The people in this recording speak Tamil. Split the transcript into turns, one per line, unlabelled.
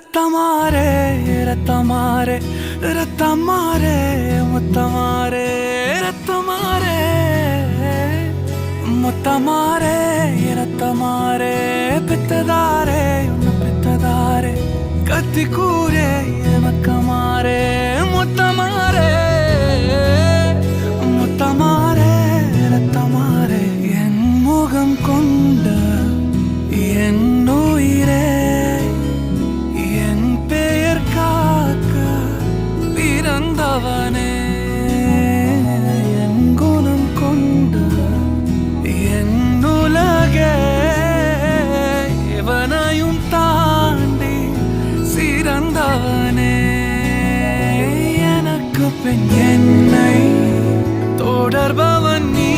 ரத்தமாரே ரத்தமாரே ரத்தமாரே முத்தமாரே ரத்தமாரே முத்தமாரே ரத்தமாரே பித்ததாரே உன்னை பித்ததாரே கத்தி கூரே மக்கமாரே முத்தமாரே முத்தமாரே ரத்தமாரே என் முகம் கொண்ட என் உயிரே பிறந்தவனே என் குணம் கொண்டு என் உலகே இவனையும் தாண்டி சிறந்தவனே எனக்கு பின் என்னை தொடர்பவன் நீ